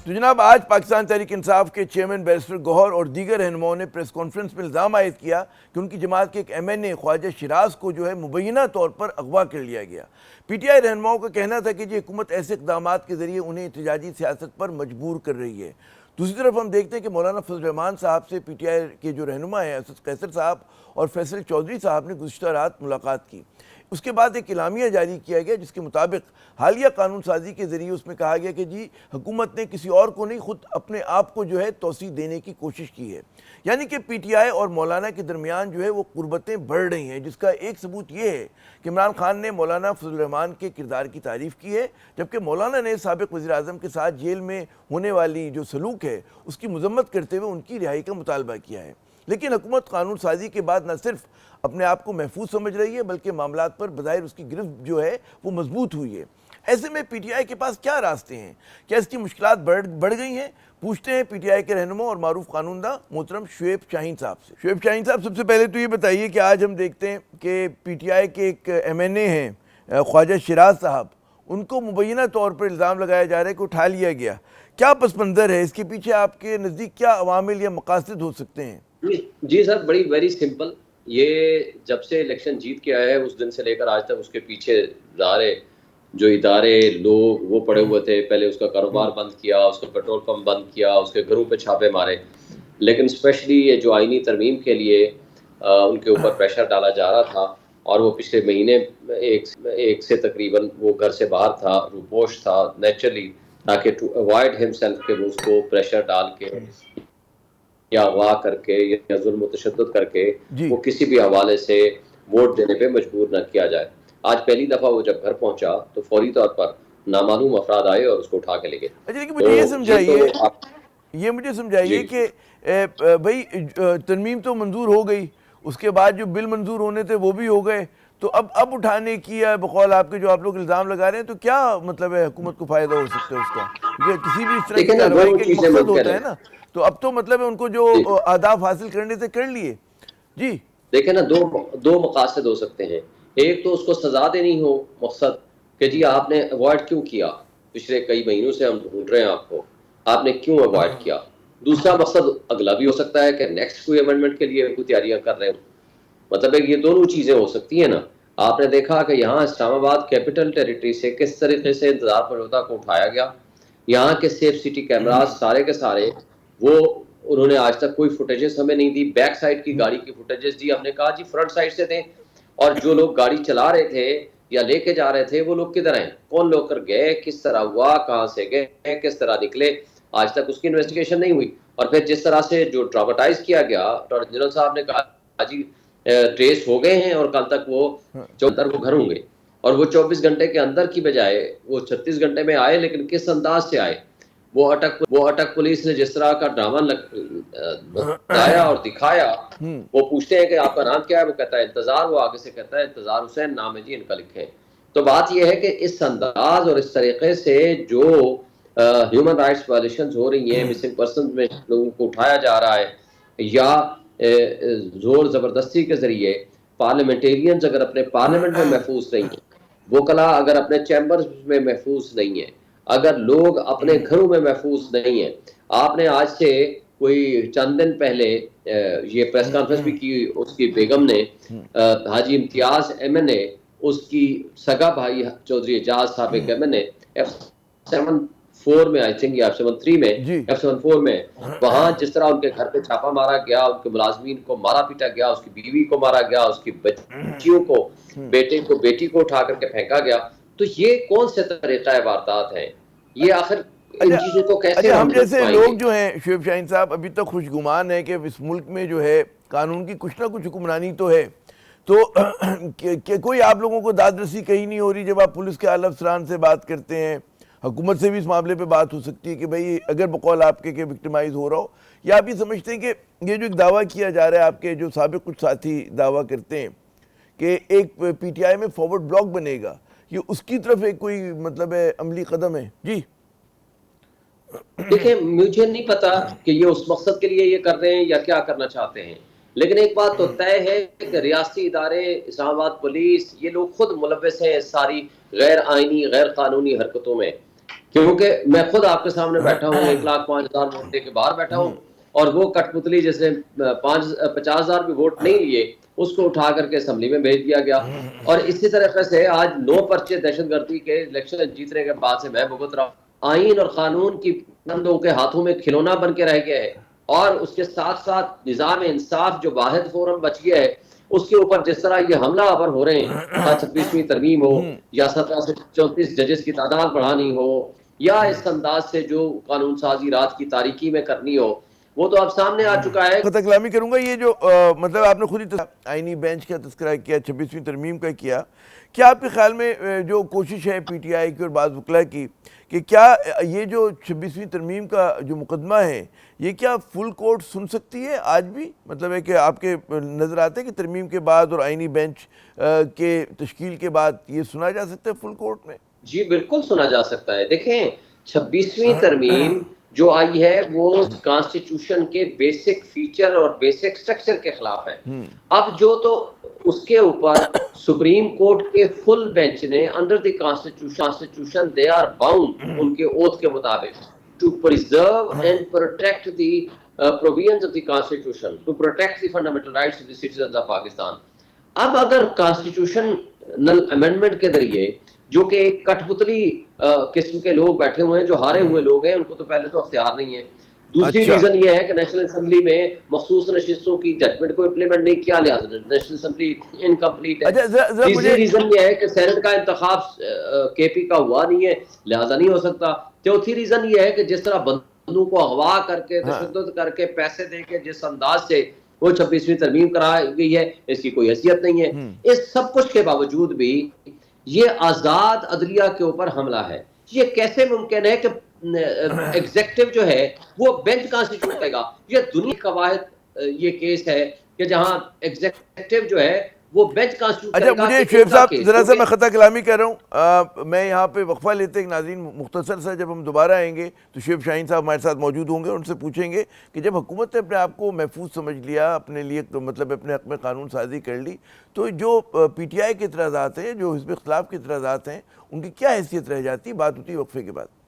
تو جناب آج پاکستان تحریک انصاف کے چیئرمین بیرسٹر گوہر اور دیگر رہنماؤں نے پریس کانفرنس میں الزام عائد کیا کہ ان کی جماعت کے ایک ایم این اے خواجہ شیراز کو مبینہ طور پر اغوا کر لیا گیا۔ پی ٹی آئی رہنماؤں کا کہنا تھا کہ حکومت ایسے اقدامات کے ذریعے انہیں احتجاجی سیاست پر مجبور کر رہی ہے۔ دوسری طرف ہم دیکھتے ہیں کہ مولانا فضل الرحمان صاحب سے پی ٹی آئی کے جو رہنما ہیں اسد قیصر صاحب اور فیصل چودھری صاحب نے گزشتہ رات ملاقات کی۔ اس کے بعد ایک اعلامیہ جاری کیا گیا جس کے مطابق حالیہ قانون سازی کے ذریعے اس میں کہا گیا کہ حکومت نے کسی اور کو نہیں خود اپنے آپ کو توسیع دینے کی کوشش کی ہے، یعنی کہ پی ٹی آئی اور مولانا کے درمیان وہ قربتیں بڑھ رہی ہیں، جس کا ایک ثبوت یہ ہے کہ عمران خان نے مولانا فضل الرحمان کے کردار کی تعریف کی ہے، جبکہ مولانا نے سابق وزیر اعظم کے ساتھ جیل میں ہونے والی جو سلوک ہے اس کی مذمت کرتے ہوئے ان کی رہائی کا مطالبہ کیا ہے۔ لیکن حکومت قانون سازی کے بعد نہ صرف اپنے آپ کو محفوظ سمجھ رہی ہے بلکہ معاملات پر بظاہر اس کی گرفت وہ مضبوط ہوئی ہے۔ ایسے میں پی ٹی آئی کے پاس کیا راستے ہیں؟ کیا اس کی مشکلات بڑھ گئی ہیں؟ پوچھتے ہیں پی ٹی آئی کے رہنما اور معروف قانون داں محترم شعیب شاہین صاحب سے۔ شعیب شاہین صاحب، سب سے پہلے تو یہ بتائیے کہ آج ہم دیکھتے ہیں کہ پی ٹی آئی کے ایک ایم این اے ہیں خواجہ شیراز صاحب، ان کو مبینہ طور پر الزام لگایا جا رہا ہے کہ اٹھا لیا گیا۔ کیا پس منظر ہے؟ اس کے پیچھے آپ کے نزدیک کیا عوامل یا مقاصد ہو سکتے ہیں؟ جی سر، ویری سمپل۔ یہ جب سے الیکشن جیت کے آیا ہے اس دن سے لے کر آج تک اس کے پیچھے ادارے لوگ وہ پڑے ہوئے تھے۔ پہلے اس کا کاروبار بند کیا، اس کا پیٹرول پمپ بند کیا، اس کے گھروں پہ چھاپے مارے، لیکن اسپیشلی یہ جو آئینی ترمیم کے لیے ان کے اوپر پریشر ڈالا جا رہا تھا، اور وہ پچھلے مہینے ایک سے تقریباً وہ گھر سے باہر تھا، روپوش تھا نیچرلی، تاکہ ٹو اوائڈ ہم سیلف کہ وہ اس کو پریشر ڈال کے یا اغوا کر کے یا ظلم و تشدد کر کے وہ کسی بھی حوالے سے ووٹ دینے پہ مجبور نہ کیا جائے۔ آج پہلی دفعہ وہ جب گھر پہنچا تو فوری طور پر نامعلوم افراد آئے اور اس کو اٹھا کے لے گئے۔ لیکن مجھے سمجھائیے کہ بھائی ترمیم تو منظور ہو گئی، اس کے بعد جو بل منظور ہونے تھے وہ بھی ہو گئے، تو اب اٹھانے کی بقول آپ کے جو آپ لوگ الزام لگا رہے ہیں تو کیا مطلب ہے حکومت کو فائدہ ہو سکتا ہے اس کا؟ کیونکہ کسی بھی اس طرح کی کارروائی کا ایک مقصد ہوتا ہے نا، تو اب تو مطلب ہے ان کو جو اہداف حاصل کرنے سے کر لیے۔ جی دیکھیں نا، دو مقاصد ہو سکتے ہیں۔ ایک تو اس کو سزا دینی ہو، مقصد کہ جی آپ نے اوائڈ کیوں کیا، پچھلے کئی مہینوں سے ہم ڈھونڈ رہے ہیں آپ نے کیوں اوائڈ کیا۔ دوسرا مقصد اگلا بھی ہو سکتا ہے کہ نیکسٹ کوئی امینڈمنٹ کے لیے کوئی تیاریاں کر رہے ہوں۔ مطلب ہے کہ یہ دونوں چیزیں ہو سکتی ہیں نا۔ آپ نے دیکھا کہ یہاں اسلام آباد کیپٹل ٹیریٹری سے کس طریقے سے انتظار پروتا کو اٹھایا گیا، یہاں کے سیف سٹی کیمراز سارے کے سارے وہ انہوں نے آج تک کوئی فوٹیجز ہمیں نہیں دی۔ بیک سائڈ کی گاڑی کی فوٹیجز دی، ہم نے کہا جی فرنٹ سائڈ سے دیں، اور جو لوگ گاڑی چلا رہے تھے یا لے کے جا رہے تھے وہ لوگ کدھر ہیں، کون لوگ کر گئے، کس طرح ہوا، کہاں سے گئے، کس طرح نکلے، آج تک اس کی انویسٹیگیشن نہیں ہوئی۔ اور پھر جس طرح سے جو ڈراماٹائز کیا گیا، ڈاکٹر جنرل صاحب نے کہا جی ٹریس ہو گئے ہیں اور کل تک وہ 74 وہ گھر ہوں گے، اور وہ 24 گھنٹے کے اندر کی بجائے وہ 36 گھنٹے میں آئے، لیکن کس انداز سے آئے۔ وہ اٹک پولیس نے جس طرح کا ڈرامہ بتایا اور دکھایا، وہ پوچھتے ہیں کہ آپ کا نام کیا ہے، وہ کہتا ہے انتظار، وہ آگے سے کہتا ہے انتظار حسین نام ہے جی ان کا لکھیں۔ تو بات یہ ہے کہ اس انداز اور اس طریقے سے جو ہیومن رائٹس وائلیشنز ہو رہی ہیں، مسنگ پرسنز میں لوگوں کو اٹھایا جا رہا ہے، یا زور زبردستی کے ذریعے پارلیمنٹیرینز اگر اپنے پارلیمنٹ میں محفوظ نہیں ہیں، وکلا اگر اپنے چیمبرز میں محفوظ نہیں ہیں، اگر لوگ اپنے گھروں میں محفوظ نہیں ہیں۔ آپ نے آج سے کوئی چند دن پہلے یہ پریس کانفرنس بھی کی، اس کی بیگم نے حاجی امتیاز ایم این اے، اس کی سگا بھائی چودھری اعجاز صاحب ایم این اے F74 میں آئی تھنک یا F73 میں F74 میں وہاں جس طرح ان کے گھر پہ چھاپا مارا گیا، ان کے ملازمین کو مارا پیٹا گیا، اس کی بیوی کو مارا گیا، اس کی بچیوں کو، بیٹی کو اٹھا کر کے پھینکا گیا، تو یہ کون سے طریقہ واردات ہیں؟ یہ آخر ان چیزوں کو کیسے ہم جیسے لوگ جو ہیں شعیب شاہین صاحب ابھی تک خوشگمان ہیں کہ اس ملک میں قانون کی کچھ نہ کچھ حکمرانی تو ہے، تو کوئی آپ لوگوں کو داد رسی کہیں نہیں ہو رہی جب آپ پولیس کے اعلیٰ افسران سے بات کرتے ہیں؟ حکومت سے بھی اس معاملے پہ بات ہو سکتی ہے کہ بھئی اگر بقول آپ کے وکٹمائز ہو رہا ہو، یا آپ یہ سمجھتے ہیں کہ یہ جو ایک دعویٰ کیا جا رہا ہے، آپ کے جو سابق کچھ ساتھی دعویٰ کرتے ہیں کہ ایک پی ٹی آئی میں فارورڈ بلاک بنے گا، یہ اس کی طرف ایک کوئی مطلب ہے عملی قدم ہے؟ جی دیکھیں، مجھے نہیں پتا کہ یہ اس مقصد کے لیے یہ کر رہے ہیں یا کیا کرنا چاہتے ہیں، لیکن ایک بات تو طے ہے کہ ریاستی ادارے، اسلام آباد پولیس، یہ لوگ خود ملوث ہیں اس ساری غیر آئینی غیر قانونی حرکتوں میں۔ کیونکہ میں خود آپ کے سامنے بیٹھا ہوں 1,05,000 ووٹ دے کے باہر بیٹھا ہوں، اور وہ کٹ پتلی جیسے 50,000 بھی ووٹ نہیں لیے اس کو اٹھا کر کے اسمبلی میں بھیج دیا گیا. اور اسی طریقے سے آج 9 پرچے دہشت گردی کے الیکشن جیتنے کے بعد سے میں بھگت رہا ہوں. آئین اور قانون کی بندوں کے ہاتھوں میں کھلونا بن کے رہ گیا ہے، اور اس کے ساتھ ساتھ نظام انصاف جو واحد فورم بچ گیا ہے اس کے اوپر جس طرح یہ حملہ آور ہو رہے ہیں، 26ویں ترمیم ہو یا 17 سے 34 ججز کی تعداد بڑھانی ہو، یا اس انداز سے جو قانون سازی رات کی تاریکی میں کرنی ہو، وہ تو اب سامنے آ چکا ہے. خطہ کلامی کروں گا. یہ جو مطلب آپ نے خود ہی آئینی بینچ کا تذکرہ کیا، 26ویں ترمیم کا کیا، کیا آپ کے خیال میں جو کوشش ہے پی ٹی آئی کی اور بعض وکلاء کی کہ کیا یہ جو 26ویں ترمیم کا جو مقدمہ ہے یہ کیا فل کورٹ سن سکتی ہے آج بھی؟ مطلب ہے کہ آپ کے نظر آتے ہیں کہ ترمیم کے بعد اور آئینی بینچ کے تشکیل کے بعد یہ سنا جا سکتا ہے فل کورٹ میں؟ جی بالکل سنا جا سکتا ہے. دیکھیں 26ویں ترمیم جو آئی ہے وہ کانسٹیٹیوشن کے بیسک فیچر اور بیسک سٹرکچر کے خلاف ہے. اب جو تو اس کے اوپر سپریم کورٹ کے فل بینچ نے under the constitution they are bound ان کے اوتھ کے مطابق to preserve and protect the provisions of the constitution to protect the fundamental rights of the citizens of Pakistan. اب اگر کانسٹیٹیوشنل امینڈمنٹ کے ذریعے جو کہ ایک کٹ پتلی قسم کے لوگ بیٹھے ہوئے ہیں جو ہارے ہوئے لوگ ہیں، ان کو تو پہلے تو اختیار نہیں ہے. دوسری ریزن یہ ہے کہ نیشنل اسمبلی میں مخصوص نشستوں کی ججمنٹ کو امپلیمنٹ نہیں کیا، لہٰذا نیشنل اسمبلی انکمپلیٹ ہے. تیسری ریزن یہ ہے کہ سینٹ کا انتخاب کے پی کا ہوا نہیں ہے، لہٰذا نہیں ہو سکتا. چوتھی ریزن یہ ہے کہ جس طرح بندوں کو اغوا کر کے تشدد کر کے پیسے دے کے جس انداز سے وہ 26ویں ترمیم کرائی گئی ہے اس کی کوئی حیثیت نہیں ہے. اس سب کچھ کے باوجود بھی یہ آزاد عدلیہ کے اوپر حملہ ہے. یہ کیسے ممکن ہے کہ ایگزیکٹو جو ہے وہ بینچ کانسٹیٹیوٹ کرے گا؟ یہ دنیا کا واحد یہ کیس ہے کہ جہاں ایگزیکٹو جو ہے وہ بینچ کانسٹیٹیوٹ کرے گا. مجھے شعیب صاحب ذرا سا میں خطہ کلامی کر رہا ہوں، میں یہاں پہ وقفہ لیتے ہیں ناظرین مختصر سا. جب ہم دوبارہ آئیں گے تو شعیب شاہین صاحب ہمارے ساتھ موجود ہوں گے، ان سے پوچھیں گے کہ جب حکومت نے اپنے آپ کو محفوظ سمجھ لیا، اپنے لیے مطلب اپنے حق میں قانون سازی کر لی، تو جو پی ٹی آئی کے اعتراضات ہیں، جو حزب اختلاف کے اعتراضات ہیں، ان کی کیا حیثیت رہ جاتی؟ بات ہوتی ہے وقفے کے بعد.